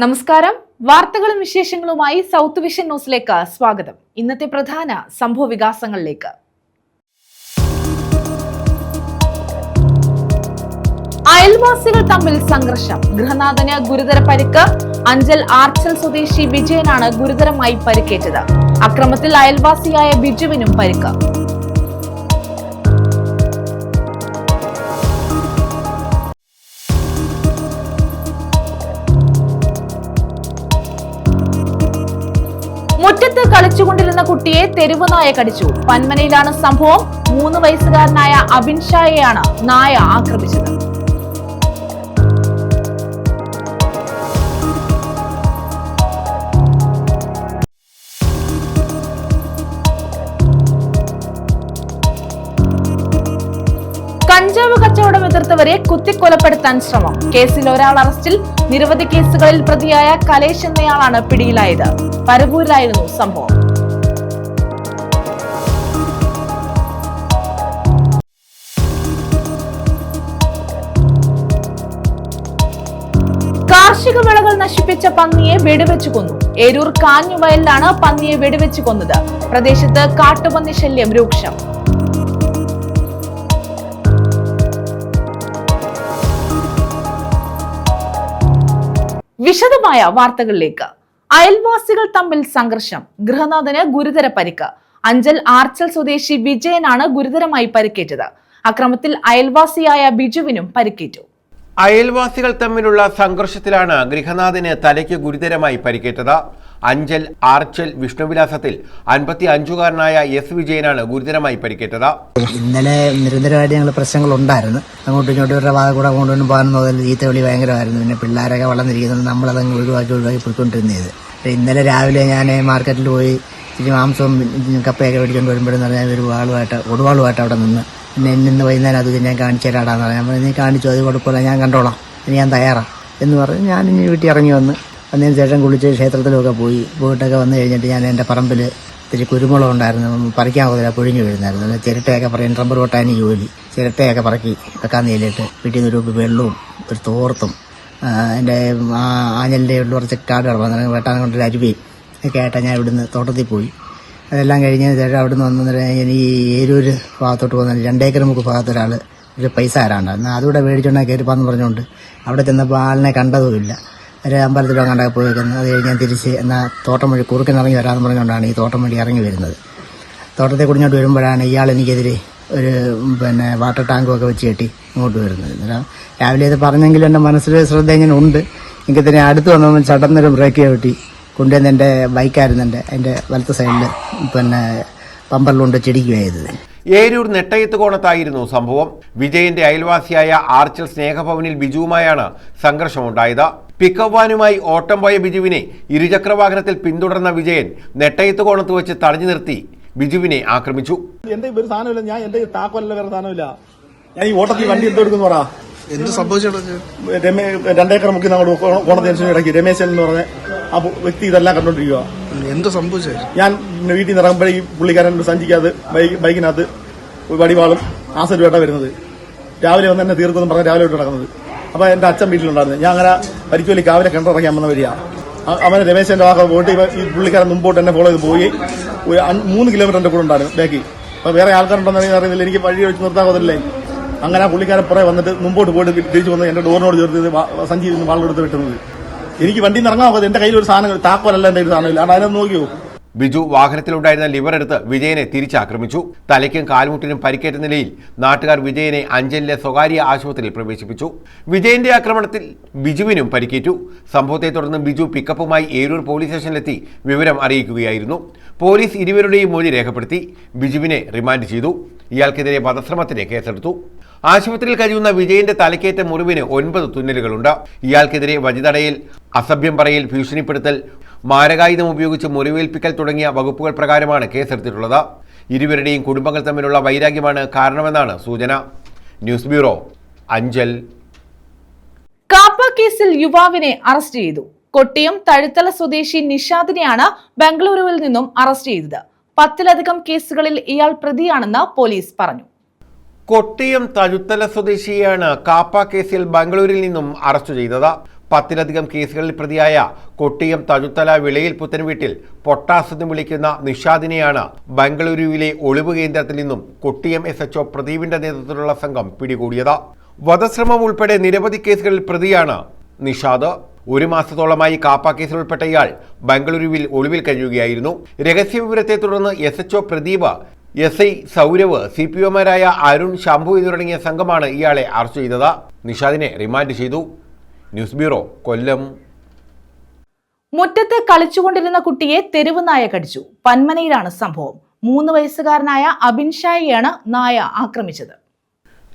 നമസ്കാരം. വാർത്തകളും വിശേഷങ്ങളുമായി സൗത്ത് വിഷൻ ന്യൂസിലേക്ക് സ്വാഗതം. ഇന്നത്തെ പ്രധാന സംഭവ വികാസങ്ങളിലേക്ക്. അയൽവാസികൾ തമ്മിൽ സംഘർഷം, ഗൃഹനാഥന് ഗുരുതര പരിക്ക്. അഞ്ചൽ ആർച്ചൽ സ്വദേശി വിജയനാണ് ഗുരുതരമായി പരിക്കേറ്റത്. അക്രമത്തിൽ അയൽവാസിയായ ബിജുവിനും പരിക്ക്. മുറ്റത്ത് കളിച്ചുകൊണ്ടിരുന്ന കുട്ടിയെ തെരുവ് നായ കടിച്ചു. പന്മനയിലാണ് സംഭവം. 3 വയസ്സുകാരനായ അബിൻ ഷായെയാണ് നായ ആക്രമിച്ചത്. കഞ്ചാവ് കച്ചവടം എതിർത്തവരെ കുത്തിക്കൊലപ്പെടുത്താൻ ശ്രമം. കേസിൽ ഒരാൾ അറസ്റ്റിൽ. നിരവധി കേസുകളിൽ പ്രതിയായ കലേഷ് എന്നയാളാണ് പിടിയിലായത്. പരവൂരിലായിരുന്നു സംഭവം. കാർഷിക വിളകൾ നശിപ്പിച്ച പന്നിയെ വെടിവെച്ചു കൊന്നു. ഏരൂർ കാഞ്ഞുവയലിലാണ് പന്നിയെ വെടിവെച്ചു കൊന്നത്. പ്രദേശത്ത് കാട്ടുപന്നി ശല്യം രൂക്ഷം. വിശദമായ വാർത്തകളിലേക്ക്. അയൽവാസികൾ തമ്മിൽ സംഘർഷം, ഗൃഹനാഥന് ഗുരുതര പരിക്ക്. അഞ്ചൽ ആർച്ചൽ സ്വദേശി വിജയനാണ് ഗുരുതരമായി പരിക്കേറ്റത്. അക്രമത്തിൽ അയൽവാസിയായ ബിജുവിനും പരിക്കേറ്റു. അയൽവാസികൾ തമ്മിലുള്ള സംഘർഷത്തിലാണ് ഗൃഹനാഥന് തലയ്ക്ക് ഗുരുതരമായി പരിക്കേറ്റത്. അഞ്ചൽ ആർച്ചൽ വിഷ്ണുവിലാസത്തിൽ 55-കാരനായ എസ് വിജയനാണ് ഗുരുതരമായി പരിക്കേറ്റത്. ഇന്നലെ നിരന്തരമായിട്ട് ഞങ്ങൾ പ്രശ്നങ്ങൾ ഉണ്ടായിരുന്നു. അങ്ങോട്ടും ഇങ്ങോട്ടും ഇവരുടെ ഭാഗം കൂടെ കൊണ്ടുവന്ന് പോകുന്നതിൽ ചീത്തവിളി ഭയങ്കരമായിരുന്നു. പിന്നെ പിള്ളേരൊക്കെ വളർന്നിരിക്കുന്നത് നമ്മളതങ്ങ് ഒഴിവാക്കി പോയിക്കൊണ്ടിരുന്നത്. ഇന്നലെ രാവിലെ ഞാൻ മാർക്കറ്റിൽ പോയി ഇച്ചിരി മാംസവും കപ്പയൊക്കെ മേടിച്ചുകൊണ്ട് വരുമ്പോഴെന്ന് പറഞ്ഞാൽ ഒരു കൊടുവാളുമായിട്ട് അവിടെ നിന്ന് പിന്നെ ഇന്ന് വൈകുന്നേരം അത് ഞാൻ കാണിച്ചു തരാടാന്ന് പറയാം. നീ കാണിച്ചു, അത് കുഴപ്പമില്ല, ഞാൻ കണ്ടോളാം, ഇനി ഞാൻ തയ്യാറാണ് എന്ന് പറഞ്ഞ് ഞാൻ ഇനി വീട്ടിൽ ഇറങ്ങി വന്നതിന് ശേഷം കുളിച്ച് ക്ഷേത്രത്തിലൊക്കെ പോയിട്ടൊക്കെ വന്നു കഴിഞ്ഞിട്ട് ഞാൻ എൻ്റെ പറമ്പിൽ ഇത്തിരി കുരുമുളക് ഉണ്ടായിരുന്നു, പറിക്കാൻ പോകില്ല, പൊഴിഞ്ഞു വീഴുന്നായിരുന്നു. ചിരട്ടയൊക്കെ പറയും, റബ്ബർ വെട്ടാനും ജോലി, ചിരട്ടയൊക്കെ പറക്കി വെക്കാൻ നീലിട്ട് വീട്ടിൽ നിന്ന് ഒരു വെള്ളവും ഒരു തോർത്തും എൻ്റെ ആഞ്ഞലിൻ്റെ ഉള്ള കുറച്ച് കാട് കിടന്നു വെട്ടാൻ കൊണ്ടൊരു അരുവിയും ഒക്കെ ആയിട്ടാണ് ഞാൻ ഇവിടുന്ന് തോട്ടത്തിൽ പോയി. അതെല്ലാം കഴിഞ്ഞ് ശേഷം അവിടുന്ന് വന്നു ഈ ഏരൂർ ഭാഗത്തോട്ട് പോകുന്ന 2 ഏക്കർ മുക്ക് ഭാഗത്തൊരാൾ ഒരു പൈസ ആരാണ്ടായിരുന്നു. അതുകൂടെ മേടിച്ചുകൊണ്ടാൽ കയറിപ്പാന്ന് പറഞ്ഞുകൊണ്ട് അവിടെ ചെന്നപ്പോൾ ആളിനെ കണ്ടതുമില്ല. ഒരു അമ്പലത്തിലോ കണ്ടൊക്കെ പോയി വെക്കുന്നത്. അത് കഴിഞ്ഞ് ഞാൻ തിരിച്ച് എന്നാൽ തോട്ടം വഴി കുറുക്കനിറങ്ങി വരാമെന്ന് പറഞ്ഞുകൊണ്ടാണ് ഈ തോട്ടം വഴി ഇറങ്ങി വരുന്നത്. തോട്ടത്തെ കുടിഞ്ഞോട്ട് വരുമ്പോഴാണ് ഇയാൾ എനിക്കെതിരെ ഒരു വാട്ടർ ടാങ്കൊക്കെ വെച്ച് കെട്ടി ഇങ്ങോട്ട് വരുന്നത്. അന്നേരം രാവിലെ ഇത് പറഞ്ഞെങ്കിലും എൻ്റെ മനസ്സിൽ ശ്രദ്ധ ഇങ്ങനെ ഉണ്ട്. എനിക്ക് തന്നെ അടുത്ത് വന്നപ്പോൾ ചടന്നൊരു ബ്രേക്ക് ചവിട്ടി കൊണ്ടുവന്ന് എൻ്റെ ബൈക്കായിരുന്നു എൻ്റെ വലത്ത് സൈഡിൽ പമ്പറിലുണ്ട് ചെടിക്കുകയായത്. ഏരൂർ നെട്ടയത്ത് കോണത്തായിരുന്നു സംഭവം. വിജയന്റെ അയൽവാസിയായ ആർച്ചൽ സ്നേഹഭവനിൽ ബിജുവുമായാണ് സംഘർഷമുണ്ടായത്. പിക്കപ്പ് വാനുമായി ഓട്ടം പോയ ബിജുവിനെ ഇരുചക്രവാഹനത്തിൽ പിന്തുടർന്ന വിജയൻ നെട്ടയത്ത് കോണത്ത് വെച്ച് തടഞ്ഞു നിർത്തി ബിജുവിനെ ആക്രമിച്ചു. എന്റെ ഒരു സാധനമില്ല, ഞാൻ എന്റെ താക്കോലല്ല, വേറെ സാധനമില്ല. ഞാൻ ഈ ഓട്ടത്തിൽ വണ്ടി എന്തെടുക്കുന്നു പറ. എന്ത് സംഭവിച്ചു? 2 ഏക്കർ മുക്കി നമ്മൾ കോണത്തിന് ഇടയ്ക്ക് രമേശൻ എന്ന് പറഞ്ഞ ആ വ്യക്തി ഇതെല്ലാം കണ്ടോണ്ടിരിക്കുക. എന്ത് സംഭവിച്ചത്? ഞാൻ വീട്ടിൽ നിന്ന് ഇറങ്ങുമ്പോഴേ ഈ പുള്ളിക്കാരൻ സഞ്ചിക്കകത്ത് ബൈക്കിനകത്ത് വടിവാളും ആസരുമായിട്ടാണ് വരുന്നത്. രാവിലെ വന്ന് എന്നെ തീർക്കുമെന്ന് പറഞ്ഞ് രാവിലെ വിട്ട് നടക്കുന്നത്. അപ്പൊ എന്റെ അച്ഛൻ വീട്ടിലുണ്ടായിരുന്നു. ഞാൻ അങ്ങനെ പരിക്കോലി കാവിലെ കിണറിറങ്ങാൻ വന്ന വരിക. അവനെ രമേശന്റെ ഭാഗം പോയിട്ട് ഈ പുള്ളിക്കാരൻ മുമ്പോട്ട് എന്നെ ഫോളോ ചെയ്ത് പോയി 3 കിലോമീറ്റർ എന്റെ കൂടെ ഉണ്ടായിരുന്നു ബാക്കി. അപ്പൊ വേറെ ആൾക്കാരുണ്ടെന്ന് അറിയുന്നില്ല, എനിക്ക് വഴി വെച്ച് നിർത്താൻ പോകത്തില്ലേ. അങ്ങനെ ആ പുള്ളിക്കാരൻ പുറകെ വന്നിട്ട് മുമ്പോട്ട് പോയിട്ട് തിരിച്ചു വന്ന് എന്റെ ഡോറിനോട് ചേർത്ത് സഞ്ചി വാളെടുത്ത് വെട്ടുന്നത്. എനിക്ക് വണ്ടിയിൽ നിന്ന് ഇറങ്ങാൻ പോകത്ത്. എന്റെ കയ്യിൽ ഒരു സാധനം താക്കോലല്ല, എന്റെ ഒരു സാധനമില്ല. അതിനകത്ത് നോക്കിയോ. ബിജു വാഹനത്തിലുണ്ടായിരുന്ന ലിവർ എടുത്ത് വിജയനെ തിരിച്ചാക്രമിച്ചു. തലയ്ക്കും കാൽമുട്ടിനും പരിക്കേറ്റ നിലയിൽ നാട്ടുകാർ വിജയനെ അഞ്ചലിലെ സ്വകാര്യ ആശുപത്രിയിൽ പ്രവേശിപ്പിച്ചു. വിജയന്റെ ആക്രമണത്തിൽ ബിജുവിനും പരിക്കേറ്റു. സംഭവത്തെ തുടർന്ന് ബിജു പിക്കപ്പുമായി ഏരൂർ പോലീസ് സ്റ്റേഷനിലെത്തി വിവരം അറിയിക്കുകയായിരുന്നു. പോലീസ് ഇരുവരുടെയും മൊഴി രേഖപ്പെടുത്തി. ബിജുവിനെ റിമാൻഡ് ചെയ്തു. ഇയാൾക്കെതിരെ വധശ്രമത്തിന് കേസെടുത്തു. ആശുപത്രിയിൽ കഴിയുന്ന വിജയന്റെ തലക്കേറ്റ മുറിവിന് 9 തുന്നലുകളുണ്ട്. ഇയാൾക്കെതിരെ വഴിതടയൽ, അസഭ്യം പറയൽ, ഭീഷണിപ്പെടുത്തൽ, മാരകായുധം ഉപയോഗിച്ച് മുറിവേൽപ്പിക്കൽ തുടങ്ങിയ വകുപ്പുകൾ പ്രകാരമാണ് കേസെടുത്തിട്ടുള്ളത്. ഇരുവരുടെയും കുടുംബങ്ങൾ തമ്മിലുള്ള വൈരാഗ്യമാണ് കാരണമെന്നാണ് സൂചന. News bureau, Anchal. കാപ്പ കേസിൽ യുവാവിനെ അറസ്റ്റ് ചെയ്തു. കൊട്ടിയം തഴുത്തല സ്വദേശി നിഷാദിനെയാണ് ബംഗളൂരുവിൽ നിന്നും അറസ്റ്റ് ചെയ്തത്. 10ലധികം കേസുകളിൽ ഇയാൾ പ്രതിയാണെന്ന് പോലീസ് പറഞ്ഞു. കൊട്ടിയം തഴുത്തല സ്വദേശിയെയാണ് കാപ്പ കേസിൽ ബംഗളൂരിൽ നിന്നും അറസ്റ്റ് ചെയ്തത്. 10ലധികം കേസുകളിൽ പ്രതിയായ കൊട്ടിയം തഴുത്തല വിളയിൽ പുത്തൻ വീട്ടിൽ പൊട്ടാസ് എന്ന് വിളിക്കുന്ന നിഷാദിനെയാണ് ബംഗളൂരുവിലെ ഒളിവ് കേന്ദ്രത്തിൽ നിന്നും കൊട്ടിയം SHO പ്രദീപിന്റെ നേതൃത്വത്തിലുള്ള സംഘം പിടികൂടിയത്. വധശ്രമം ഉൾപ്പെടെ നിരവധി കേസുകളിൽ പ്രതിയാണ് നിഷാദ്. 1 മാസത്തോളമായി കാപ്പ കേസിൽ ഉൾപ്പെട്ട ഇയാൾ ബംഗളൂരുവിൽ ഒളിവിൽ കഴിയുകയായിരുന്നു. രഹസ്യവിവരത്തെ തുടർന്ന് SHO പ്രദീപ്, SI സൗരവ്, CPOമാരായ അരുൺ, ശംഭു എന്നിവരടങ്ങിയ സംഘമാണ് ഇയാളെ അറസ്റ്റ് ചെയ്തത്. നിഷാദിനെ റിമാൻഡ് ചെയ്തു. ന്യൂസ് ബ്യൂറോ, കൊല്ലം. മുറ്റത്ത് കളിച്ചുകൊണ്ടിരുന്ന കുട്ടിയെ തെരുവ് നായ കടിച്ചു. പന്മനയിലാണ് സംഭവം. 3 വയസ്സുകാരനായ അബിൻഷായെയാണ് നായ ആക്രമിച്ചത്.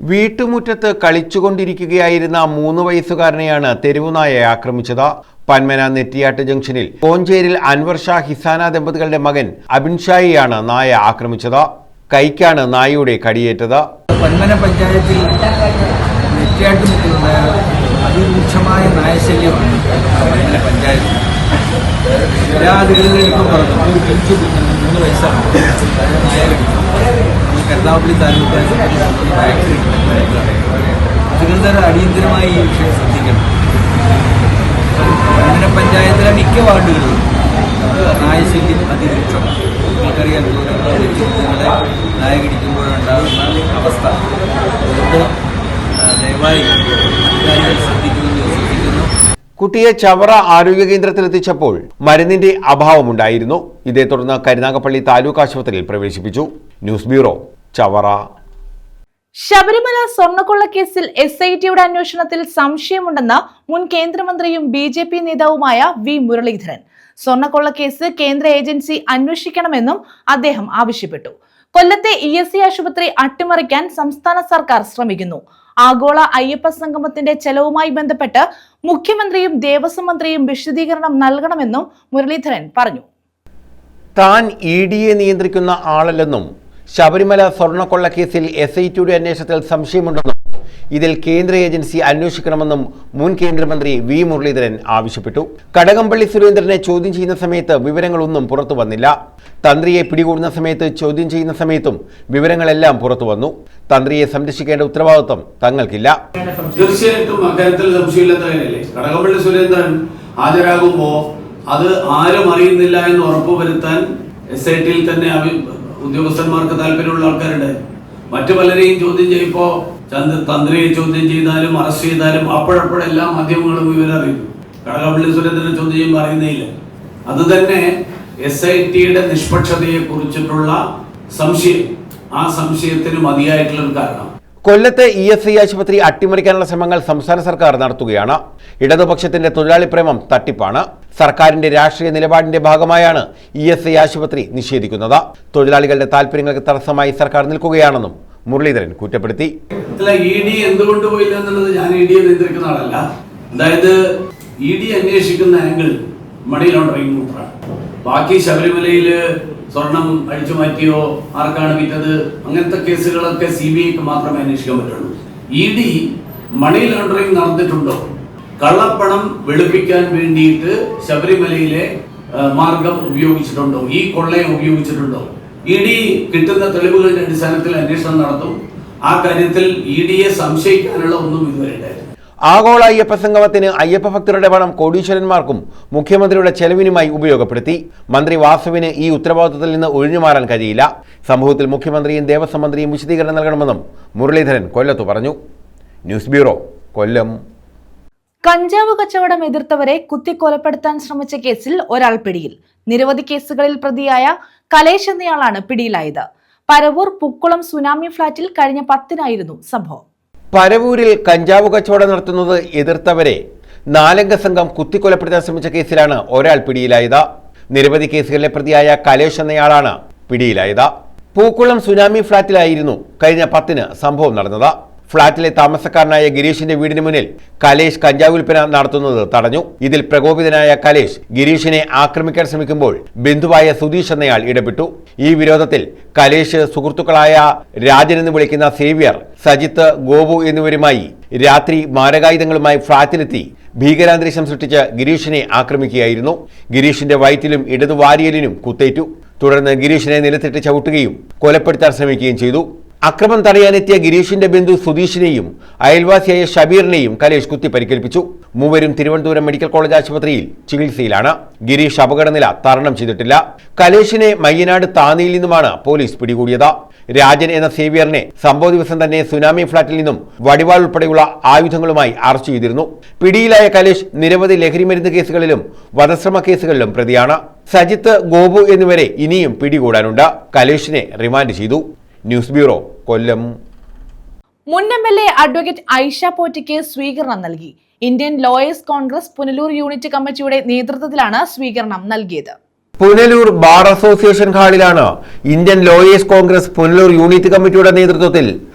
വീട്ടുമുറ്റത്ത് കളിച്ചുകൊണ്ടിരിക്കുകയായിരുന്ന 3 വയസ്സുകാരനെയാണ് തെരുവുനായ ആക്രമിച്ചത്. പന്മന നെറ്റിയാട്ട് ജംഗ്ഷനിൽ കോഞ്ചേരിൽ അൻവർ ഷാ ഹിസാന ദമ്പതികളുടെ മകൻ അബിൻഷായെയാണ് നായ ആക്രമിച്ചത്. കൈക്കാണ് നായയുടെ കടിയേറ്റത്. പന്മന പഞ്ചായത്തിൽ നെറ്റിയാട്ടുമുട്ടിലുണ്ടായ അതിരൂക്ഷമായ നായശല്യമാണ് പന്മന പഞ്ചായത്തിൽ. എല്ലാ അധികൃതർക്കും പറഞ്ഞു ഒരു പിഞ്ചു 3 വയസ്സാണ് നായ കടിക്കും. കരുനാഗപ്പള്ളി താലൂക്ക് അധികൃതർ അടിയന്തരമായി ഈ വിഷയം ശ്രദ്ധിക്കണം. പന്മന പഞ്ചായത്തിലെ മിക്ക വാർഡുകളിലും നായശല്യം അതിരൂക്ഷമാണ്. നിങ്ങൾക്കറിയാം, കൊച്ചുകുട്ടികളെ നായ കടിക്കുമ്പോഴുണ്ടാകുന്ന അവസ്ഥ. അതുകൊണ്ട് ദയവായി അധികാരികൾ ശ്രദ്ധിക്കുമെന്ന് വിശ്വസിക്കുന്നു. കുട്ടിയെ ചവറ ആരോഗ്യ കേന്ദ്രത്തിൽ എത്തിച്ചപ്പോൾ മരുന്നിന്റെ അഭാവമുണ്ടായിരുന്നു. ഇതേ തുടർന്ന് കരുനാഗപ്പള്ളി താലൂക്ക് ആശുപത്രിയിൽ പ്രവേശിപ്പിച്ചു. News bureau, Chavara. ശബരിമല സ്വർണ്ണക്കൊള്ള കേസിൽ SITയുടെ അന്വേഷണത്തിൽ സംശയമുണ്ടെന്ന് മുൻ കേന്ദ്രമന്ത്രിയും BJP നേതാവുമായ V മുരളീധരൻ. സ്വർണ്ണക്കൊള്ള കേസ് കേന്ദ്ര ഏജൻസി അന്വേഷിക്കണമെന്നും അദ്ദേഹം ആവശ്യപ്പെട്ടു. കൊല്ലത്തെ ESC ആശുപത്രി അട്ടിമറിക്കാൻ സംസ്ഥാന സർക്കാർ ശ്രമിക്കുന്നു. ആഗോള അയ്യപ്പ സംഗമത്തിന്റെ ചെലവുമായി ബന്ധപ്പെട്ട് മുഖ്യമന്ത്രിയും ദേവസ്വം മന്ത്രിയും വിശദീകരണം നൽകണമെന്നും മുരളീധരൻ പറഞ്ഞു. താൻ EDയെ നിയന്ത്രിക്കുന്ന ആളല്ലെന്നും ശബരിമല സ്വർണ്ണക്കൊള്ള കേസിൽ SITയുടെ അന്വേഷണത്തിൽ സംശയമുണ്ടെന്നും ഇതിൽ കേന്ദ്ര ഏജൻസി അന്വേഷിക്കണമെന്നും മുൻ കേന്ദ്രമന്ത്രി V മുരളീധരൻ ആവശ്യപ്പെട്ടു. കടകംപള്ളി സുരേന്ദ്രനെ ചോദ്യം ചെയ്യുന്ന സമയത്ത് വിവരങ്ങളൊന്നും പുറത്തു വന്നില്ല. തന്ത്രിയെ പിടികൂടുന്ന സമയത്ത് ചോദ്യം ചെയ്യുന്ന സമയത്തും വിവരങ്ങളെല്ലാം പുറത്തു വന്നു. തന്ത്രിയെ സംരക്ഷിക്കേണ്ട ഉത്തരവാദിത്വം തങ്ങൾക്കില്ല. തീർച്ചയായിട്ടും അക്കാര്യത്തിൽ സംശയമില്ലാത്ത കാര്യമല്ലേ. കടകംപള്ളി സുരേന്ദ്രൻ ഹാജരാകുമ്പോൾ അത് ആരും അറിയുന്നില്ല എന്ന് ഉറപ്പുവരുത്താൻ SITയിൽ തന്നെ ഉദ്യോഗസ്ഥന്മാർക്ക് താല്പര്യമുള്ള ആൾക്കാരുണ്ടായിരുന്നു. മറ്റു പലരെയും ചോദ്യം ചെയ്യുമ്പോൾ തന്ത്രിയെ ചോദ്യം ചെയ്താലും അറസ്റ്റ് ചെയ്താലും അപ്പോഴപ്പോഴെല്ലാം മാധ്യമങ്ങളും വിവരം അറിയിക്കും. കടകംപള്ളി സുരേന്ദ്രനെ ചോദ്യം ചെയ്യുമ്പോൾ അറിയുന്നില്ല. അത് തന്നെ SITയുടെ നിഷ്പക്ഷതയെ കുറിച്ചിട്ടുള്ള സംശയം, ആ സംശയത്തിന് മതിയായിട്ടുള്ളൊരു കാരണം. കൊല്ലത്തെ ESI ആശുപത്രി അട്ടിമറിക്കാനുള്ള ശ്രമങ്ങൾ സംസ്ഥാന സർക്കാർ നടത്തുകയാണ്. ഇടതുപക്ഷത്തിന്റെ തൊഴിലാളി പ്രേമം തട്ടിപ്പാണ്. സർക്കാരിന്റെ രാഷ്ട്രീയ നിലപാടിന്റെ ഭാഗമായാണ് ESI ആശുപത്രി നിഷേധിക്കുന്നത്. തൊഴിലാളികളുടെ താല്പര്യങ്ങൾക്ക് തടസ്സമായി സർക്കാർ നിൽക്കുകയാണെന്നും മുരളീധരൻ കുറ്റപ്പെടുത്തി. ED എന്തുകൊണ്ട് പോയില്ല എന്നുള്ളത് ഞാൻ EDയെ നിയന്ത്രിക്കുന്ന ആളല്ല. അതായത് ED അന്വേഷിക്കുന്ന ആംഗിൾ മണി ലോണ്ടറിംഗ് മാത്രമാണ്. ബാക്കി ശബരിമലയില് സ്വർണം അടിച്ചു മാറ്റിയോ, ആർക്കാണ് വിറ്റത്, അങ്ങനത്തെ കേസുകളൊക്കെ CBIക്ക് മാത്രമേ അന്വേഷിക്കാൻ പറ്റുള്ളൂ. ED മണി ലോണ്ടറിംഗ് നടന്നിട്ടുണ്ടോ, കള്ളപ്പണം വെളുപ്പിക്കാൻ വേണ്ടിയിട്ട് ശബരിമലയിലെ മാർഗം ഉപയോഗിച്ചിട്ടുണ്ടോ, ഈ കൊള്ളയെ ഉപയോഗിച്ചിട്ടുണ്ടോ, ED കിട്ടുന്ന തെളിവുകളുടെ അടിസ്ഥാനത്തിൽ അന്വേഷണം നടത്തും. ആ കാര്യത്തിൽ EDയെ സംശയിക്കാനുള്ള ഒന്നും ഇതുവരെ ഉണ്ടായിരുന്നു. ആഗോള അയ്യപ്പ സംഗമത്തിന് അയ്യപ്പ ഭക്തരുടെ പണം കോടീശ്വരന്മാർക്കും മുഖ്യമന്ത്രിയുടെ ചെലവിനുമായി ഉപയോഗപ്പെടുത്തി. മന്ത്രി വാസുവിന് ഈ ഉത്തരവാദിത്തത്തിൽ നിന്ന് ഒഴിഞ്ഞുമാറാൻ കഴിയില്ല. സംഭവത്തിൽ മുഖ്യമന്ത്രിയും ദേവസ്വം മന്ത്രിയും വിശദീകരണം നൽകണമെന്നും മുരളീധരൻ കൊല്ലത്ത് പറഞ്ഞു. ന്യൂസ് ബ്യൂറോ, കൊല്ലം. കഞ്ചാവ് കച്ചവടം എതിർത്തവരെ കുത്തിക്കൊലപ്പെടുത്താൻ ശ്രമിച്ച കേസിൽ ഒരാൾ പിടിയിൽ. നിരവധി കേസുകളിൽ പ്രതിയായ കലേഷ് എന്നയാളാണ് പിടിയിലായത്. പരവൂർ പുക്കുളം സുനാമി ഫ്ളാറ്റിൽ കഴിഞ്ഞ 10-നായിരുന്നു സംഭവം. പരവൂരിൽ കഞ്ചാവ് കച്ചവടം നടത്തുന്നത് എതിർത്തവരെ 4-അംഗ സംഘം കുത്തിക്കൊലപ്പെടുത്താൻ ശ്രമിച്ച കേസിലാണ് ഒരാൾ പിടിയിലായത്. നിരവധി കേസുകളിലെ പ്രതിയായ കലേഷ് എന്നയാളാണ് പിടിയിലായത്. പൂക്കുളം സുനാമി ഫ്ളാറ്റിലായിരുന്നു കഴിഞ്ഞ 10-ന് സംഭവം നടന്നത്. ഫ്ളാറ്റിലെ താമസക്കാരനായ ഗിരീഷിന്റെ വീടിന് മുന്നിൽ കലേഷ് കഞ്ചാവ് വിൽപ്പന നടത്തുന്നത് തടഞ്ഞു. ഇതിൽ പ്രകോപിതനായ കലേഷ് ഗിരീഷിനെ ആക്രമിക്കാൻ ശ്രമിക്കുമ്പോൾ ബന്ധുവായ സുധീഷ് എന്നയാൾ ഇടപെട്ടു. ഈ വിരോധത്തിൽ കലേഷ് സുഹൃത്തുക്കളായ രാജൻ എന്ന് വിളിക്കുന്ന സേവ്യർ, സജിത്ത്, ഗോപു എന്നിവരുമായി രാത്രി മാരകായുധങ്ങളുമായി ഫ്ളാറ്റിലെത്തി ഭീകരാന്തരീക്ഷം സൃഷ്ടിച്ച് ഗിരീഷിനെ ആക്രമിക്കുകയായിരുന്നു. ഗിരീഷിന്റെ വയറ്റിലും ഇടതുവാരിയലിനും കുത്തേറ്റു. തുടർന്ന് ഗിരീഷിനെ നിലത്തിട്ട് ചവിട്ടുകയും കൊലപ്പെടുത്താൻ ശ്രമിക്കുകയും ചെയ്തു. അക്രമം തടയാനെത്തിയ ഗിരീഷിന്റെ ബന്ധു സുധീഷിനെയും അയൽവാസിയായ ഷബീറിനെയും കലേഷ് കുത്തി പരിക്കേൽപ്പിച്ചു. മൂവരും തിരുവനന്തപുരം മെഡിക്കൽ കോളേജ് ആശുപത്രിയിൽ ചികിത്സയിലാണ്. ഗിരീഷ് അപകടനില തരണം ചെയ്തിട്ടില്ല. കലേഷിനെ മയ്യനാട് താന്നിയിൽ നിന്നുമാണ് പോലീസ് പിടികൂടിയത്. രാജൻ എന്ന സേവിയറിനെ സംഭവ ദിവസം തന്നെ സുനാമി ഫ്ളാറ്റിൽ നിന്നും വടിവാൾ ഉൾപ്പെടെയുള്ള ആയുധങ്ങളുമായി അറസ്റ്റ് ചെയ്തിരുന്നു. പിടിയിലായ കലേഷ് നിരവധി ലഹരിമരുന്ന് കേസുകളിലും വധശ്രമ കേസുകളിലും പ്രതിയാണ്. സജിത്ത്, ഗോപു എന്നിവരെ ഇനിയും പിടികൂടാനുണ്ട്. കലേഷിനെ റിമാൻഡ് ചെയ്തു. News bureau, Kollam. മുൻ MLA അഡ്വക്കേറ്റ് ഐഷ പോറ്റിക്ക് സ്വീകരണം നൽകി. Indian Lawyers Congress Punalur unit കമ്മിറ്റിയുടെ നേതൃത്വത്തിലാണ് സ്വീകരണം നൽകിയത്. പുനലൂർ ബാർ അസോസിയേഷൻ ഹാളിലാണ് Indian Lawyers Congress Punalur unit കമ്മിറ്റിയുടെ നേതൃത്വത്തിൽ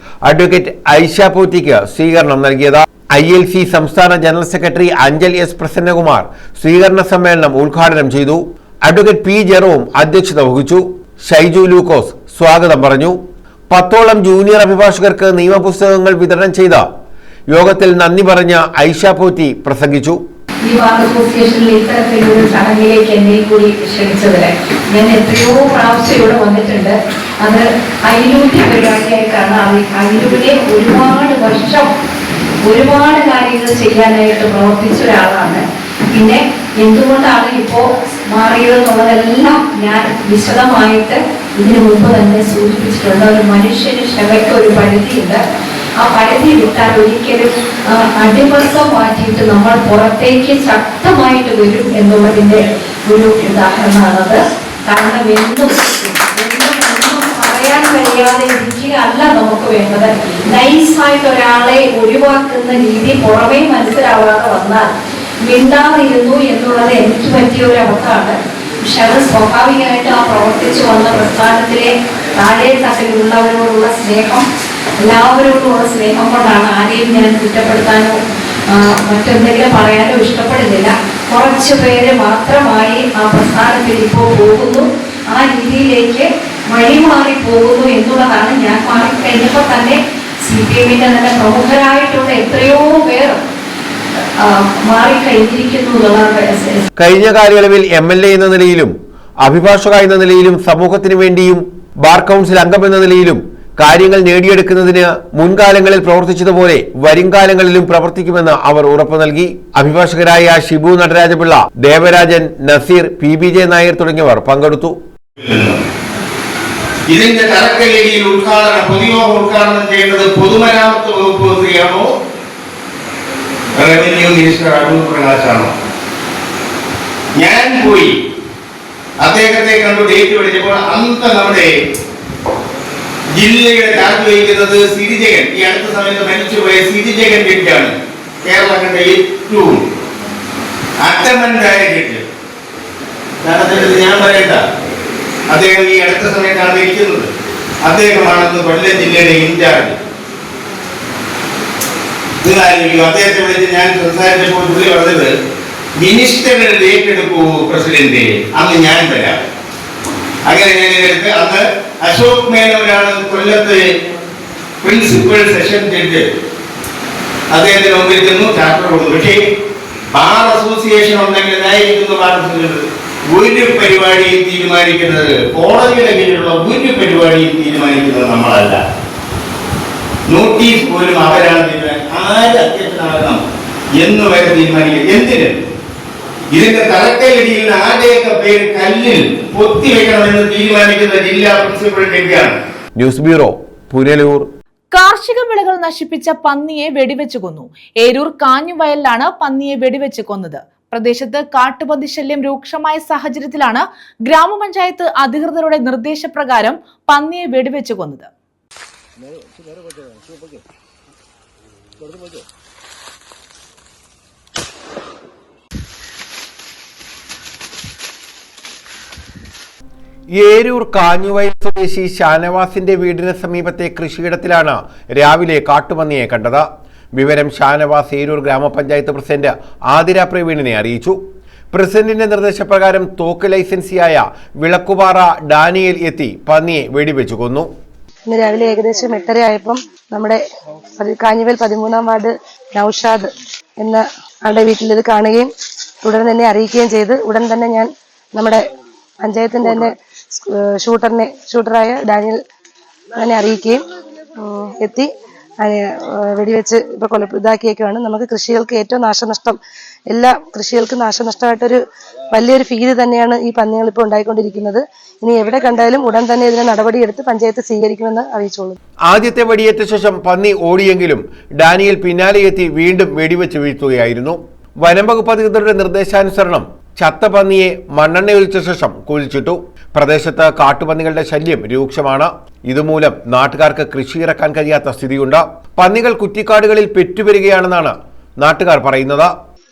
അഡ്വക്കേറ്റ് ഐഷ പോറ്റിക്ക് സ്വീകരണം നൽകിയത്. ILC സംസ്ഥാന general secretary Anchal S Prasannakumar സ്വീകരണ സമ്മേളനം ഉദ്ഘാടനം ചെയ്തു. Advocate P. ജെറോം അധ്യക്ഷത വഹിച്ചു. ഷൈജു ലൂക്കോസ് സ്വാഗതം പറഞ്ഞു. 10ഓളം ജൂനിയർ അഭിഭാഷകർക്ക് നിയമപുസ്തകങ്ങൾ വിതരണം ചെയ്ത യോഗത്തിൽ നന്ദി പറഞ്ഞ ഐഷ പോറ്റി പ്രസംഗിച്ചു. ഈ ബാർ അസോസിയേഷനിൽ ഇത്തരത്തിലൊരു ചടങ്ങിലേക്ക് എന്നെ കൂടി ക്ഷണിച്ചതിന് ഞാൻ എത്രയോ പ്രാവശ്യം ഇവിടെ വന്നിട്ടുണ്ട്. അത് അയിലൂരി പരിപാടിയായിട്ടാണ്. അയിലൂരിലെ ഒരുപാട് വർഷം ഒരുപാട് കാര്യങ്ങൾ ചെയ്യാനായിട്ട് പ്രവർത്തിച്ച ഒരാളാണ്. പിന്നെ എന്തുകൊണ്ടാണ് ഇപ്പോ മാറിയതെന്നുള്ളതെല്ലാം ഞാൻ വിശദമായിട്ട് ഇതിനു മുമ്പ് തന്നെ സൂചിപ്പിച്ചിട്ടുണ്ട്. ഒരു മനുഷ്യന് ക്ഷമയ്ക്ക് ഒരു പരിധിയുണ്ട്. ആ പരിധി വിട്ടാൽ ഒരിക്കലും അടിമർത്തം മാറ്റിയിട്ട് നമ്മൾ പുറത്തേക്ക് ശക്തമായിട്ട് വരും എന്നുള്ളതിന്റെ ഒരു ഉദാഹരണമാണത്. കാരണം എന്നും പറയാൻ കഴിയാതെ ഇരിക്കുക അല്ല നമുക്ക് വേണ്ടത്. നൈസായിട്ട് ഒരാളെ ഒഴിവാക്കുന്ന രീതി പുറമേ മനസ്സിലാവാതെ വന്നാൽ മിണ്ടാതിരുന്നു എന്നുള്ളത് എനിക്ക് പറ്റിയ ഒരു അബദ്ധമാണ്. പക്ഷെ അത് സ്വാഭാവികമായിട്ട് ആ പ്രവർത്തിച്ചു വന്ന പ്രസ്ഥാനത്തിലെ താഴെ തട്ടിലുള്ളവരോടുള്ള സ്നേഹം, എല്ലാവരോടുമുള്ള സ്നേഹം കൊണ്ടാണ്. ആരെയും ഞാൻ കുറ്റപ്പെടുത്താനോ മറ്റെന്തെങ്കിലും പറയാനോ ഇഷ്ടപ്പെടുന്നില്ല. കുറച്ചു പേര് മാത്രമായി ആ പ്രസ്ഥാനത്തിൽ ഇപ്പോൾ പോകുന്നു. ആ രീതിയിലേക്ക് വഴിമാറി പോകുന്നു എന്നുള്ളതാണ്. ഞാൻ മാറിക്കഴിഞ്ഞപ്പോൾ തന്നെ CPM-ന്റെ തന്നെ പ്രമുഖരായിട്ടുള്ള എത്രയോ പേർ മാറിക്കഴിഞ്ഞിരിക്കുന്നു എന്നുള്ളതാണ്. കഴിഞ്ഞ കാലയളവിൽ MLA എന്ന നിലയിലും അഭിഭാഷക എന്ന നിലയിലും സമൂഹത്തിന് വേണ്ടിയും ബാർ കൗൺസിൽ അംഗം എന്ന നിലയിലും കാര്യങ്ങൾ നേടിയെടുക്കുന്നതിന് മുൻകാലങ്ങളിൽ പ്രവർത്തിച്ചതുപോലെ വരും കാലങ്ങളിലും പ്രവർത്തിക്കുമെന്ന് അവർ ഉറപ്പു നൽകി. അഭിഭാഷകരായ ഷിബു നടരാജപിള്ള, ദേവരാജൻ, നസീർ, PBJ നായർ തുടങ്ങിയവർ പങ്കെടുത്തു. ഇതിന്റെ തറക്കല്ലിയിൽ പൊതുയോഗ ഉദ്ഘാടനം ചെയ്യേണ്ടത് പൊതുമരാമത്ത് വകുപ്പ് മന്ത്രിയാണോ റവന്യൂ മിനിസ്റ്റർ അടൂർ പ്രകാശാണോ? ഞാൻ പോയി അദ്ദേഹത്തെ കണ്ടു ഡേറ്റ് വിളിച്ചപ്പോൾ അന്നത്തെ നമ്മുടെ ജില്ലയുടെ ചാർജ് വഹിക്കുന്നത് സിരിജകൻ, ഈ അടുത്ത സമയത്ത് മരിച്ചുപോയ സിരിജകൻ ജഡ്ജാണ്. കേരളം കണ്ട ഏറ്റവും അറ്റമൻ്റായ ജഡ്ജ്. ഞാൻ പറയട്ട, അദ്ദേഹം ഈ അടുത്ത സമയത്താണ് ഇരിക്കുന്നത്. അദ്ദേഹമാണെന്ന് കൊല്ലം ജില്ലയുടെ ഇൻചാർജ്. അദ്ദേഹത്തെ വിളിച്ച് ഞാൻ സംസാരിച്ചപ്പോൾ പുള്ളി പറഞ്ഞത്, മിനിസ്റ്ററുടെ ഡേറ്റ് എടുക്കൂ പ്രസിഡന്റ്, അന്ന് ഞാൻ തരാം. അങ്ങനെ ഞാൻ എടുത്ത് അന്ന് അശോക് മേനോനാണ് കൊല്ലത്ത് പ്രിൻസിപ്പൽ സെഷൻ ജഡ്ജ്. അദ്ദേഹത്തിന് മുമ്പിൽ ചെന്നു ചാപ്റ്റർ കൊടുത്തു. പക്ഷേ ബാർ അസോസിയേഷൻ ഉണ്ടെങ്കിൽ ന്യായീകരിക്കുന്ന ബാർ അസോസിയേഷൻ ഒരു പരിപാടിയും തീരുമാനിക്കുന്നത്, കോടതിയുടെ കീഴിലുള്ള ഒരു പരിപാടിയും തീരുമാനിക്കുന്നത് നമ്മളല്ല. നോട്ടീസ് പോലും അവരാണ് തീരുമാനിക്കുന്നത്. ആര് അധ്യക്ഷനാകണം എന്ന് വരെ തീരുമാനിക്കുന്നത്. എന്തിന്? ഇതിന്റെ തലക്കലടിയിൽ ആരുടെയൊക്കെ പേര് കല്ലിൽ പൊത്തിവെക്കണമെന്ന് തീരുമാനിക്കുന്ന ജില്ലാ പ്രിൻസിപ്പൽ ജഡ്ജിയാണ്. News bureau, Punalur. കാർഷിക വിളകൾ നശിപ്പിച്ച പന്നിയെ വെടിവെച്ച് കൊന്നു. ഏരൂർ കാഞ്ഞുവയലിലാണ് പന്നിയെ വെടിവെച്ച് കൊന്നത്. പ്രദേശത്ത് കാട്ടുപന്നി ശല്യം രൂക്ഷമായ സാഹചര്യത്തിലാണ് ഗ്രാമപഞ്ചായത്ത് അധികൃതരുടെ നിർദ്ദേശപ്രകാരം പന്നിയെ വെടിവെച്ച് കൊന്നത്. ഏരൂർ കാഞ്ഞുവയൽ സ്വദേശി ഷാനവാസിന്റെ വീടിന് സമീപത്തെ കൃഷിയിടത്തിലാണ് രാവിലെ കാട്ടുപന്നിയെ കണ്ടത്. വിവരം ഷാനവാസ് ഏരൂർ ഗ്രാമപഞ്ചായത്ത് പ്രസിഡന്റ് ആതിര പ്രവീണിനെ അറിയിച്ചു. പ്രസിഡന്റിന്റെ നിർദ്ദേശപ്രകാരം തോക്ക് ലൈസൻസിയായ വിളക്കുപാറ ഡാനിയേൽ എത്തി പന്നിയെ വെടിവെച്ചു കൊന്നു. ഇന്ന് രാവിലെ ഏകദേശം 8:30 ആയപ്പം നമ്മുടെ കാഞ്ഞുവയൽ 13-ാം വാർഡ് നൌഷാദ് എന്ന ആളുടെ വീട്ടിൽ ഇത് കാണുകയും ഉടൻ തന്നെ അറിയിക്കുകയും ചെയ്ത് ഉടൻ തന്നെ ഞാൻ നമ്മുടെ പഞ്ചായത്തിന്റെ തന്നെ ഷൂട്ടറായ ഡാനിയൽ തന്നെ അറിയിക്കുകയും എത്തി വെടിവെച്ച് ഇപ്പോൾ ഇതാക്കിയേക്കാണ്. നമുക്ക് കൃഷികൾക്ക് ഏറ്റവും നാശനഷ്ടം, എല്ലാ കൃഷികൾക്കും നാശനഷ്ടമായിട്ടൊരു വലിയൊരു ഭീതി തന്നെയാണ് ഈ പന്നികൾ ഇപ്പോൾ ഉണ്ടായിക്കൊണ്ടിരിക്കുന്നത്. ഇനി എവിടെ കണ്ടാലും ഉടൻ തന്നെ ഇതിന് നടപടിയെടുത്ത് പഞ്ചായത്ത് സ്വീകരിക്കുമെന്ന് അറിയിച്ചോളൂ. ആദ്യത്തെ വെടിയേറ്റ ശേഷം പന്നി ഓടിയെങ്കിലും ഡാനിയൽ പിന്നാലെ എത്തി വീണ്ടും വെടിവെച്ച് വീഴ്ത്തുകയായിരുന്നു. വനം വകുപ്പ് അധികൃതരുടെ നിർദ്ദേശാനുസരണം ചത്ത പന്നിയെ മണ്ണെണ്ണയൊഴിച്ച ശേഷം കുഴിച്ചിട്ടു. പ്രദേശത്ത് കാട്ടുപന്നികളുടെ ശല്യം രൂക്ഷമാണ്. ഇതുമൂലം നാട്ടുകാർക്ക് കൃഷി ഇറക്കാൻ കഴിയാത്ത സ്ഥിതിയുണ്ട്. പന്നികൾ കുറ്റിക്കാടുകളിൽ പെറ്റുവരികയാണെന്നാണ് നാട്ടുകാർ പറയുന്നത്.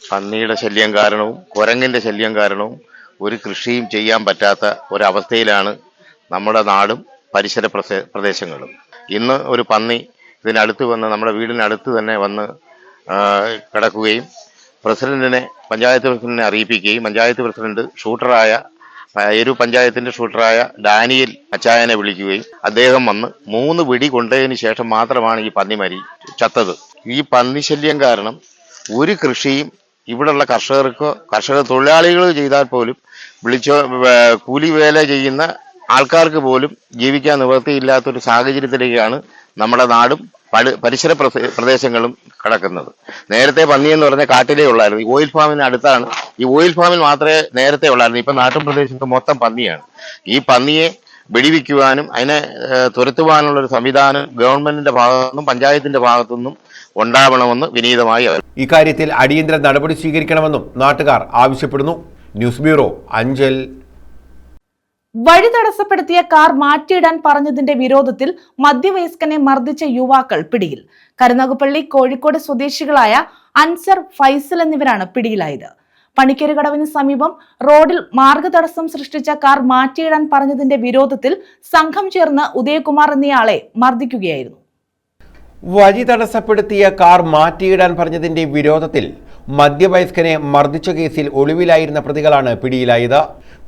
പന്നിയുടെ ശല്യം കാരണവും കുരങ്ങിന്റെ ശല്യം കാരണവും ഒരു കൃഷിയും ചെയ്യാൻ പറ്റാത്ത ഒരവസ്ഥയിലാണ് നമ്മുടെ നാടും പരിസര പ്രദേശങ്ങളും. ഇന്ന് ഒരു പന്നി ഇതിനടുത്ത് വന്ന് നമ്മുടെ വീടിനടുത്ത് തന്നെ വന്ന് കിടക്കുകയും പഞ്ചായത്ത് പ്രസിഡന്റിനെ അറിയിപ്പിക്കുകയും പഞ്ചായത്ത് പ്രസിഡന്റ് പഞ്ചായത്തിന്റെ ഷൂട്ടറായ ഡാനിയൽ അച്ചായനെ വിളിക്കുകയും അദ്ദേഹം വന്ന് 3 വെടി കൊണ്ടതിന് ശേഷം മാത്രമാണ് ഈ പന്നി ചത്തത്. ഈ പന്നി ശല്യം കാരണം ഒരു കൃഷിയും ഇവിടെയുള്ള കർഷക തൊഴിലാളികൾ ചെയ്താൽ പോലും കൂലി വേല ചെയ്യുന്ന ആൾക്കാർക്ക് പോലും ജീവിക്കാൻ നിവൃത്തിയില്ലാത്തൊരു സാഹചര്യത്തിലേക്കാണ് നമ്മുടെ നാടും പരിസര പ്രദേശങ്ങളും കടക്കുന്നത്. നേരത്തെ പന്നി എന്ന് പറഞ്ഞാൽ കാട്ടിലേ ഉള്ളായിരുന്നു. ഈ ഓയിൽ ഫാമിന് അടുത്താണ്. ഈ ഓയിൽ ഫാമിൽ മാത്രമേ നേരത്തെ ഉള്ളായിരുന്നു. ഇപ്പൊ നാട്ടും പ്രദേശത്ത് മൊത്തം പന്നിയാണ്. ഈ പന്നിയെ വെടിവെക്കുവാനും അതിനെ തുരത്തുവാനുള്ളൊരു സംവിധാനം ഗവൺമെന്റിന്റെ ഭാഗത്തുനിന്നും പഞ്ചായത്തിന്റെ ഭാഗത്തുനിന്നും ഉണ്ടാവണമെന്ന് വിനീതമായി ഇക്കാര്യത്തിൽ അടിയന്തര നടപടി സ്വീകരിക്കണമെന്നും നാട്ടുകാർ ആവശ്യപ്പെടുന്നു. News bureau, Anchal. വഴി തടസ്സപ്പെടുത്തിയ കാർ മാറ്റിയിടാൻ പറഞ്ഞതിന്റെ വിരോധത്തിൽ മധ്യവയസ്കനെ മർദ്ദിച്ച യുവാക്കൾ പിടിയിൽ. കരുനാഗപ്പള്ളി, കോഴിക്കോട് സ്വദേശികളായ അൻസർ, ഫൈസൽ എന്നിവരാണ് പിടിയിലായത്. പണിക്കരുകടവിന് സമീപം റോഡിൽ മാർഗതടസ്സം സൃഷ്ടിച്ച കാർ മാറ്റിയിടാൻ പറഞ്ഞതിന്റെ വിരോധത്തിൽ സംഘം ചേർന്ന് ഉദയകുമാർ എന്നയാളെ മർദ്ദിക്കുകയായിരുന്നു. വഴി തടസ്സപ്പെടുത്തിയ കാർ മാറ്റിയിടാൻ പറഞ്ഞതിന്റെ വിരോധത്തിൽ മധ്യവയസ്കനെ മർദ്ദിച്ച കേസിൽ ഒളിവിലായിരുന്ന പ്രതികളാണ് പിടിയിലായത്.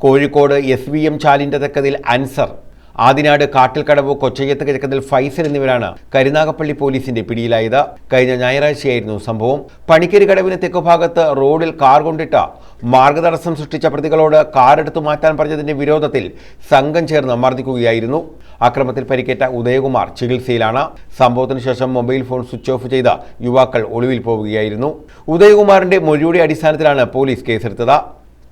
കോഴിക്കോട് SVM ചാലിന്റെ തെക്കതിൽ അൻസർ, ആദിനാട് കാട്ടിൽക്കടവ് കൊച്ചയ്യത്ത് കിഴക്കതിൽ ഫൈസൽ എന്നിവരാണ് കരുനാഗപ്പള്ളി പോലീസിന്റെ പിടിയിലായത്. കഴിഞ്ഞ ഞായറാഴ്ചയായിരുന്നു സംഭവം. പണിക്കരുകടവിന് തെക്കുഭാഗത്ത് റോഡിൽ കാർ കൊണ്ടിട്ട മാർഗതടസ്സം സൃഷ്ടിച്ച പ്രതികളോട് കാർ എടുത്തു മാറ്റാൻ പറഞ്ഞതിന്റെ വിരോധത്തിൽ സംഘം ചേർന്ന് മർദ്ദിക്കുകയായിരുന്നു. അക്രമത്തിൽ പരിക്കേറ്റ ഉദയകുമാർ ചികിത്സയിലാണ്. സംഭവത്തിന് ശേഷം മൊബൈൽ ഫോൺ സ്വിച്ച് ഓഫ് ചെയ്ത യുവാക്കൾ ഒളിവിൽ പോവുകയായിരുന്നു. ഉദയകുമാറിന്റെ മൊഴിയുടെ അടിസ്ഥാനത്തിലാണ് പോലീസ് കേസെടുത്തത്.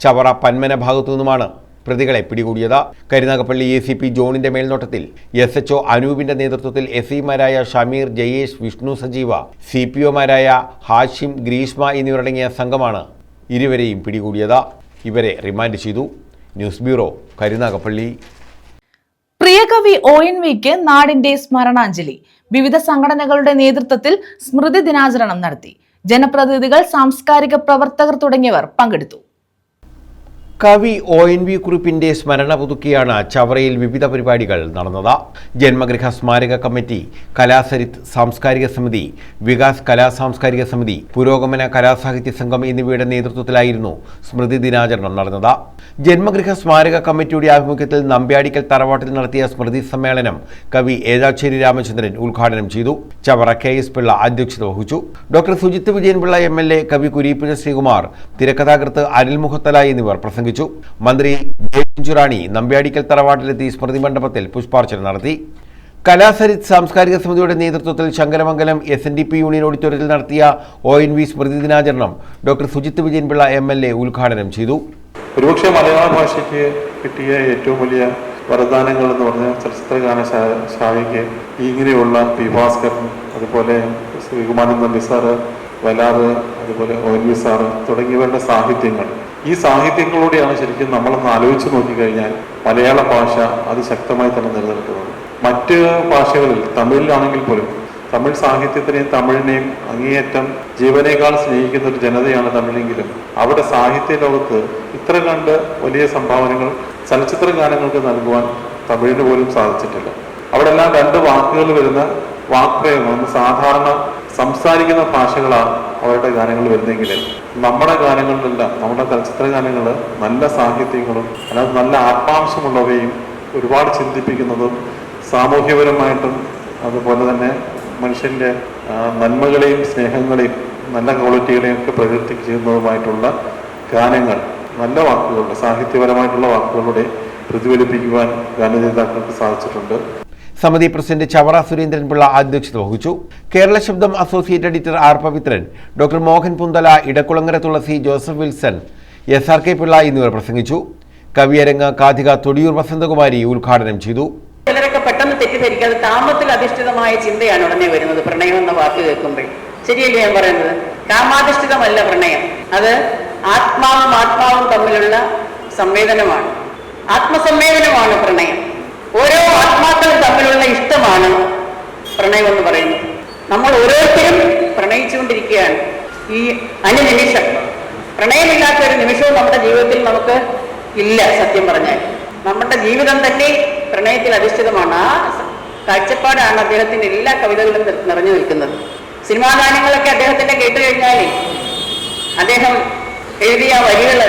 ചവറ, പന്മന ഭാഗത്തു നിന്നുമാണ് പ്രതികളെ പിടികൂടിയത്. കരുനാഗപ്പള്ളി ACP ജോണിന്റെ മേൽനോട്ടത്തിൽ SHO അനൂപിന്റെ നേതൃത്വത്തിൽ SIമാരായ ഷമീർ, ജയേഷ്, വിഷ്ണു സജീവ, CPOമാരായ ഹാഷിം, ഗ്രീഷ്മ എന്നിവരടങ്ങിയ സംഘമാണ് ഇരുവരെയും പിടികൂടിയത്. ഇവരെ റിമാൻഡ് ചെയ്തു. News bureau, Karunagappally. പ്രിയകവി ONVക്ക് നാടിന്റെ സ്മരണാഞ്ജലി. വിവിധ സംഘടനകളുടെ നേതൃത്വത്തിൽ സ്മൃതി ദിനാചരണം നടത്തി. ജനപ്രതിനിധികൾ, സാംസ്കാരിക പ്രവർത്തകർ തുടങ്ങിയവർ പങ്കെടുത്തു. കവി ONV കുറിപ്പിന്റെ സ്മരണ പുതുക്കിയാണ് ചവറയിൽ വിവിധ പരിപാടികൾ നടന്നത്. ജന്മഗൃഹ സ്മാരക കമ്മിറ്റി, കലാസരിത് സാംസ്കാരിക സമിതി, വികാസ് കലാ സാംസ്കാരിക സമിതി, പുരോഗമന കലാസാഹിത്യ സംഘം എന്നിവയുടെ നേതൃത്വത്തിലായിരുന്നു സ്മൃതി ദിനാചരണം നടന്നത്. ജന്മഗൃഹ സ്മാരക കമ്മിറ്റിയുടെ ആഭിമുഖ്യത്തിൽ നമ്പ്യാടിക്കൽ തറവാട്ടിൽ നടത്തിയ സ്മൃതി സമ്മേളനം കവി ഏഴാച്ചേരി രാമചന്ദ്രൻ ഉദ്ഘാടനം ചെയ്തു. ചവറ KS പിള്ള അധ്യക്ഷത വഹിച്ചു. ഡോക്ടർ സുജിത്ത് വിജയൻപിള്ള MLA, കവി കുരീപ്പുഴ ശ്രീകുമാർ, തിരക്കഥാകൃത്ത് അനിൽ മുഹത്തല എന്നിവർ പ്രസംഗിച്ചു. മന്ത്രി ജയചുറാണി നമ്പ്യാടിക്കൽ തറവാട്ടിലെത്തി സ്മൃതി മണ്ഡപത്തിൽ പുഷ്പാർച്ചന നടത്തി. കലാസരിത് സാംസ്കാരിക സമിതിയുടെ നേതൃത്വത്തിൽ ശങ്കരമംഗലം SNDP യൂണിയൻ ഓഡിറ്റോറിയത്തിൽ നടത്തിയ ONV സ്മൃതി ദിനാചരണം ഡോക്ടർ സുജിത്ത് വിജയൻപിള്ള MLA ഉദ്ഘാടനം ചെയ്തു. ഒരുപക്ഷെ മലയാള ഭാഷയ്ക്ക് കിട്ടിയ ഏറ്റവും വലിയ വരദാനങ്ങൾ എന്ന് പറഞ്ഞാൽ ചലച്ചിത്രഗാന ശാഖയ്ക്ക് ഇങ്ങനെയുള്ള P. ഭാസ്കരൻ, അതുപോലെ ശ്രീകുമാരൻ നമ്പി സാറ്, വലാറ്, അതുപോലെ ONV സാറ് തുടങ്ങിയവരുടെ സാഹിത്യങ്ങൾ, ഈ സാഹിത്യങ്ങളിലൂടെയാണ് ശരിക്കും നമ്മളൊന്ന് ആലോചിച്ച് നോക്കിക്കഴിഞ്ഞാൽ മലയാള ഭാഷ അതിശക്തമായി തന്നെ നിലനിൽക്കുന്നത്. മറ്റ് ഭാഷകളിൽ, തമിഴിലാണെങ്കിൽ പോലും തമിഴ് സാഹിത്യത്തിനെയും തമിഴിനെയും അങ്ങേയറ്റം ജീവനേക്കാൾ സ്നേഹിക്കുന്ന ഒരു ജനതയാണ് തമിഴെങ്കിലും അവിടെ സാഹിത്യ ലോകത്ത് ഇത്ര കണ്ട് വലിയ സംഭാവനകൾ ചലച്ചിത്ര ഗാനങ്ങൾക്ക് നൽകുവാൻ തമിഴിന് പോലും സാധിച്ചിട്ടില്ല. അവിടെ എല്ലാം 2 വാക്കുകൾ വരുന്ന വാക്പ്രയോഗം, സാധാരണ സംസാരിക്കുന്ന ഭാഷകളാണ് അവരുടെ ഗാനങ്ങൾ വരുന്നെങ്കിൽ നമ്മുടെ ഗാനങ്ങളിലെല്ലാം, നമ്മുടെ ചലച്ചിത്ര ഗാനങ്ങൾ നല്ല സാഹിത്യങ്ങളും അല്ലാതെ നല്ല ആത്മാംശമുള്ളവയും ഒരുപാട് ചിന്തിപ്പിക്കുന്നതും സാമൂഹ്യപരമായിട്ടും അതുപോലെ തന്നെ മനുഷ്യന്റെ നന്മകളെയും സ്നേഹങ്ങളെയും നല്ല ക്വാളിറ്റികളെയും ഒക്കെ പ്രകീർത്തിക്കുന്നതുമായിട്ടുള്ള ഗാനങ്ങൾ നല്ല വാക്കുകളുടെ, സാഹിത്യപരമായിട്ടുള്ള വാക്കുകളുടെ പ്രതിഫലിപ്പിക്കുവാൻ ഗാനരചയിതാക്കൾക്ക് സാധിച്ചിട്ടുണ്ട്. സമിതി പ്രസിഡന്റ് ചവറ സുരേന്ദ്രൻപിള്ള അധ്യക്ഷത വഹിച്ചു. Kerala Sabdam associate editor R Pavithran, doctor Mohan Punthala, Edakulangara Thulasi, Joseph Wilson, SRK Pillai എന്നിവർ പ്രസംഗിച്ചു. കവിയരങ്ങ് കാഥിക തൊടിയൂർ വസന്തകുമാരി ഉദ്ഘാടനം ചെയ്തു. ചിലരൊക്കെ പെട്ടെന്ന് തെറ്റിദ്ധരിക്കാതെ താമത്തിൽ അധിഷ്ഠിതമായ ചിന്തയാണ് ഉടനെ വരുന്നത് പ്രണയം എന്ന വാക്ക് കേൾക്കുമ്പോൾ. ശരിയല്ലേ ഞാൻ പറയുന്നത്? കാമാധിഷ്ഠിതമല്ല പ്രണയം, അത് ആത്മാവും തമ്മിലുള്ള സംവേദനമാണ്, ആത്മസംവേദനമാണ് പ്രണയം. ഓരോ ആത്മാക്കളും തമ്മിലുള്ള ഇഷ്ടമാണ് പ്രണയം എന്ന് പറയുന്നത്. നമ്മൾ ഓരോരുത്തരും പ്രണയിച്ചുകൊണ്ടിരിക്കുകയാണ് ഈ അനുനിമിഷം. പ്രണയമില്ലാത്ത ഒരു നിമിഷവും നമ്മുടെ ജീവിതത്തിൽ നമുക്ക് ഇല്ല. സത്യം പറഞ്ഞാൽ നമ്മുടെ ജീവിതം തന്നെ പ്രണയത്തിൽ അധിഷ്ഠിതമാണ്. ആ കാഴ്ചപ്പാടാണ് അദ്ദേഹത്തിന്റെ എല്ലാ കവിതകളിലും നിറഞ്ഞു നിൽക്കുന്നത്. സിനിമാ ഗാനങ്ങളൊക്കെ അദ്ദേഹത്തിന്റെ കേട്ട് കഴിഞ്ഞാൽ അദ്ദേഹം എഴുതിയ വരികൾ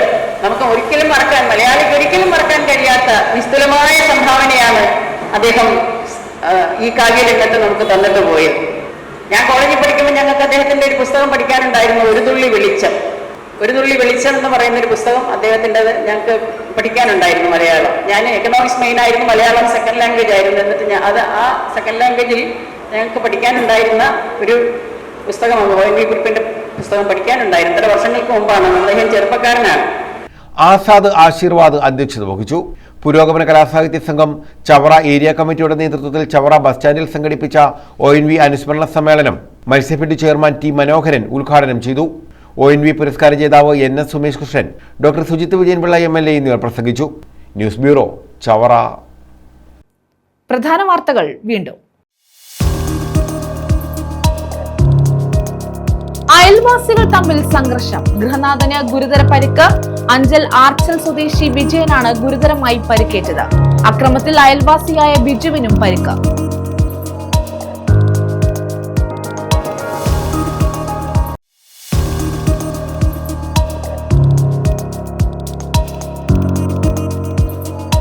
നമുക്ക് ഒരിക്കലും മറക്കാൻ, മലയാളിക്ക് ഒരിക്കലും മറക്കാൻ കഴിയാത്ത നിസ്തുലമായ സംഭാവനയാണ് അദ്ദേഹം ഈ കാവ്യരംഗത്ത് നമുക്ക് തന്നിട്ട് പോയത്. ഞാൻ കോളേജിൽ പഠിക്കുമ്പോൾ ഞങ്ങൾക്ക് അദ്ദേഹത്തിന്റെ ഒരു പുസ്തകം പഠിക്കാനുണ്ടായിരുന്നു, ഒരു തുള്ളി വെളിച്ചം എന്ന് പറയുന്ന ഒരു പുസ്തകം അദ്ദേഹത്തിൻ്റെത് ഞങ്ങൾക്ക് പഠിക്കാനുണ്ടായിരുന്നു. മലയാളം, ഞാൻ എക്കണോമിക്സ് മെയിൻ ആയിരുന്നു, മലയാളം സെക്കൻഡ് ലാംഗ്വേജ് ആയിരുന്നു. എന്നിട്ട് ആ സെക്കൻഡ് ലാംഗ്വേജിൽ ഞങ്ങൾക്ക് പഠിക്കാനുണ്ടായിരുന്ന ഒരു പുസ്തകമാണ് ONV കുറിപ്പിന്റെ പുസ്തകം പഠിക്കാനുണ്ടായിരുന്നു. ഇത്ര വർഷങ്ങൾക്ക് മുമ്പാണ്. അദ്ദേഹം ചെറുപ്പക്കാരനാണ്. ആസാദ് ആശീർവാദ് അധ്യക്ഷത വഹിച്ചു. പുരോഗമന കലാസാഹിത്യ സംഘം ചവറ ഏരിയ കമ്മിറ്റിയുടെ നേതൃത്വത്തിൽ ചവറ ബസ് സ്റ്റാൻഡിൽ സംഘടിപ്പിച്ച ONV അനുസ്മരണ സമ്മേളനം മത്സ്യഫെഡ് ചെയർമാൻ T മനോഹരൻ ഉദ്ഘാടനം ചെയ്തു. ONV പുരസ്കാര ജേതാവ് NS Sumesh Krishnan, doctor Sujith Vijayan Pillai MLA എന്നിവർ പ്രസംഗിച്ചു. News bureau, Chavara. പ്രധാന വാർത്തകൾ വീണ്ടും. അയൽവാസികൾ തമ്മിൽ സംഘർഷം, ഗൃഹനാഥന് ഗുരുതര പരിക്ക്. അഞ്ചൽ ആർച്ചൽ സ്വദേശി വിജയനാണ് ഗുരുതരമായി പരിക്കേറ്റത്. അക്രമത്തിൽ അയൽവാസിയായ ബിജുവിനും പരിക്ക്.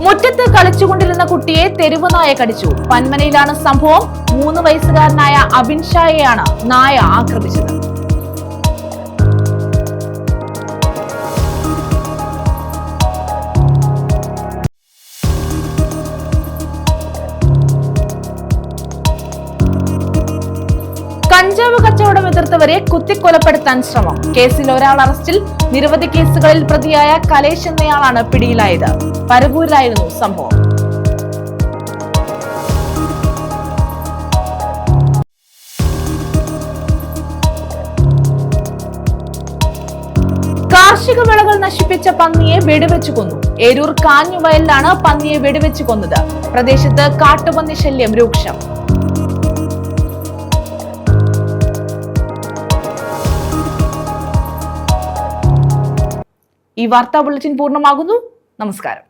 മുറ്റത്ത് കളിച്ചുകൊണ്ടിരുന്ന കുട്ടിയെ തെരുവ് നായ കടിച്ചു. പന്മനയിലാണ് സംഭവം. 3 വയസ്സുകാരനായ അബിൻ ഷായെയാണ് നായ ആക്രമിച്ചത്. കഞ്ചാവ് കച്ചവടം എതിർത്തവരെ കുത്തിക്കൊലപ്പെടുത്താൻ ശ്രമം. കേസിൽ ഒരാൾ അറസ്റ്റിൽ. നിരവധി കേസുകളിൽ പ്രതിയായ കലേഷ് എന്നയാളാണ് പിടിയിലായത്. പരവൂരിലായിരുന്നു സംഭവം. കാർഷിക വിളകൾ നശിപ്പിച്ച പന്നിയെ വെടിവെച്ചു കൊന്നു. ഏരൂർ കാഞ്ഞുവയലിലാണ് പന്നിയെ വെടിവെച്ചു കൊന്നത്. പ്രദേശത്ത് കാട്ടുപന്നി ശല്യം രൂക്ഷം. ഈ വാർത്താ ബുള്ളറ്റിൻ പൂർണ്ണമാകുന്നു. നമസ്കാരം.